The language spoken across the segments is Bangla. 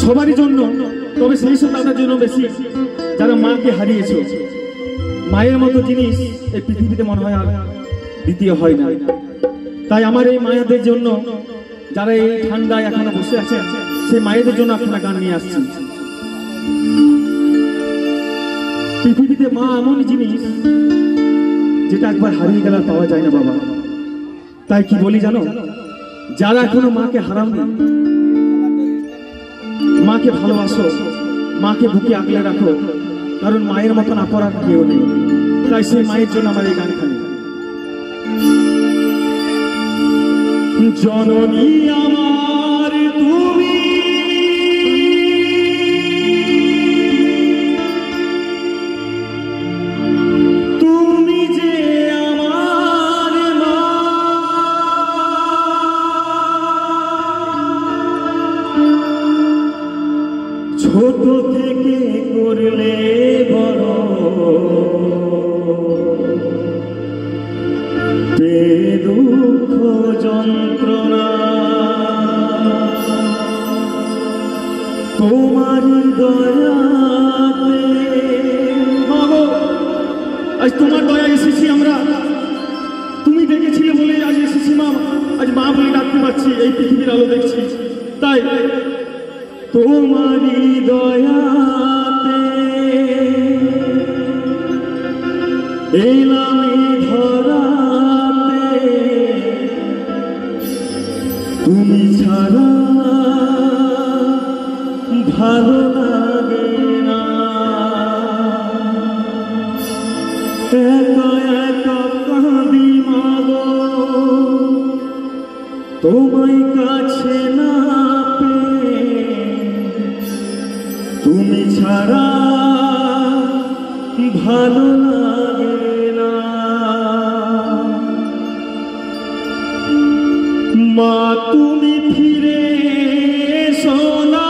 সবারই জন্য, তবে সেই সব দাদার জন্য বেশি যারা মাকে হারিয়েছে। মায়ের মতো জিনিস এই পৃথিবীতে মনে হয় আর দ্বিতীয় হয় না। তাই আমার এই মায়েদের জন্য, যারা এই ঠান্ডায় এখনো বসে আছেন, সেই মায়েদের জন্য আপনারা গান নিয়ে আসছি। পৃথিবীতে মা এমন জিনিস যেটা একবার হারিয়ে গেলে পাওয়া যায় না বাবা। তাই কি বলি জানো, যারা এখনো মাকে হারাওনি, মাকে ভালোবাসো, মাকে বুকে আগলে রাখো, কারণ মায়ের মতন অপরাধ কেউ নেই। তাই সেই মায়ের জন্য আমার এই গানখানি। জননী আমার তুমি, তুমি যে আমার মা, ছোট থেকে করলে বড়, দুঃখ যন্ত্রণা তোমার দয়াতে। আজ তোমার দয়া এসেছি আমরা, তুমি দেখেছিলে বলে আজ এসেছি মা। আজ মা বলে ডাকতে পারছি, এই পৃথিবীর আলো দেখছি। তাই তোমারই দয়াতে এলাম ধরাতে, তুমি ছাড়া ভালো লাগে না। একা একা কাঁদি মাগো, তোমায় কাছে না পেয়ে, তুমি ছাড়া ভালো লাগে না। মা তুমি ফিরে এসো না,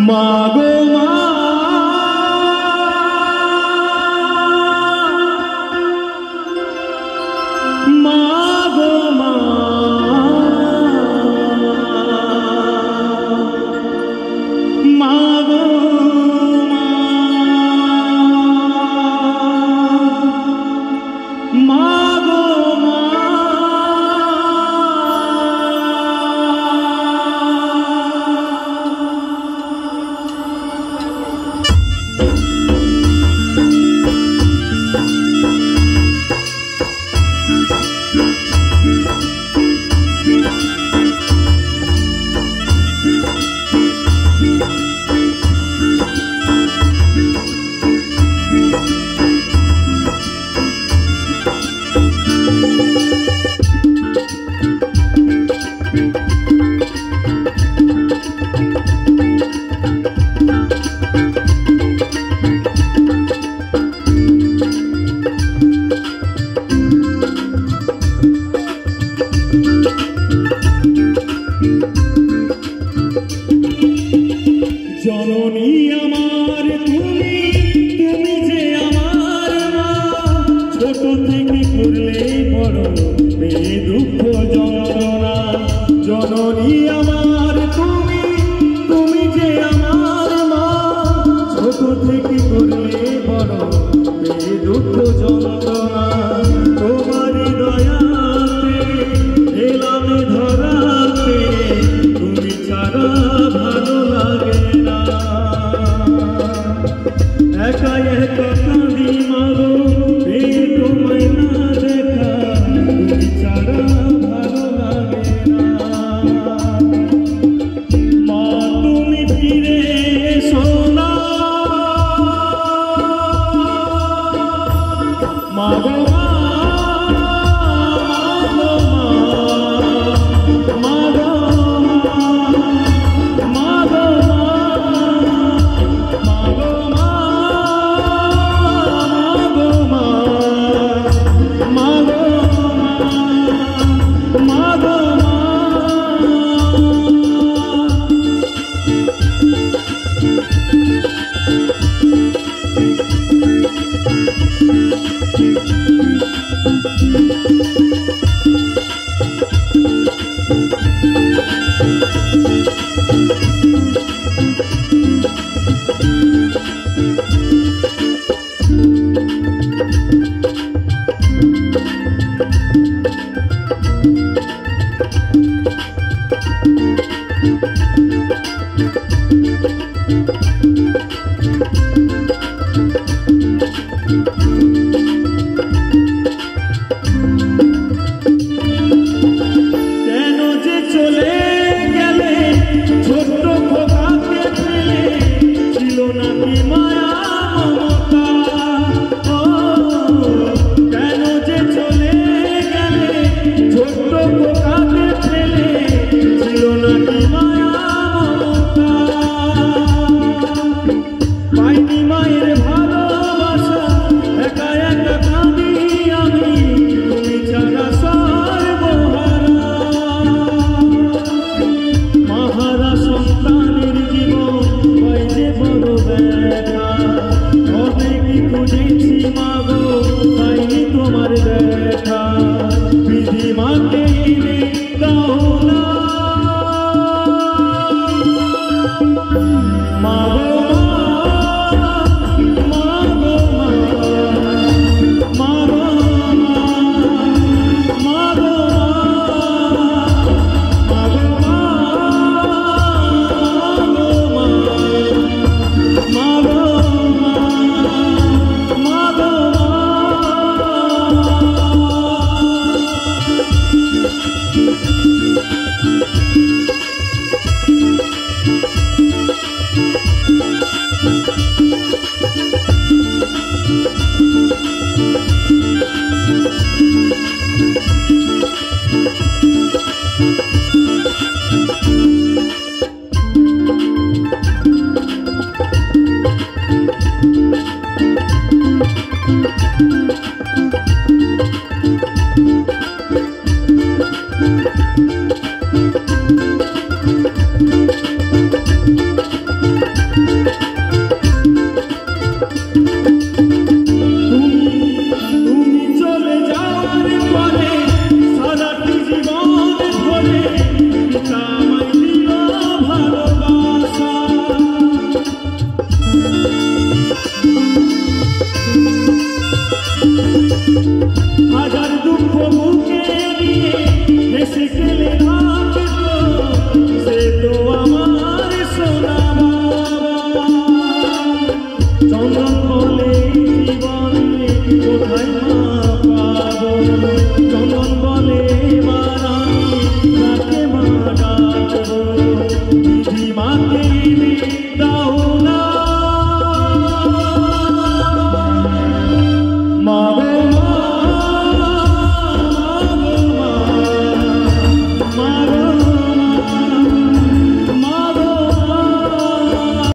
মা গো মা, মা গো মা, মা গো মা, মা গো মা। জননী আমার তুমি, তুমি যে আমার মা, ছোট থেকে করলে বড় পেয়ে দুঃখ যন্ত্রণা। জননী আমার তুমি, তুমি যে আমার মা, ছোট থেকে করলে বড় পেয়ে দুঃখ যন্ত্রণা। তোমারই দয়াতে এলাম ধরাতে, তুমি ছাড়া ভালো লাগে না। একা একা কাঁদি মাগো, তোমায় না দেখা, তুমি ছাড়া ভালো লাগে না। মা তুমি ফিরে এসো না, মা গো মা, মা গো মা, মা গো Thank you. চন্দন বলে জীবনে কোথায় মা পাবো।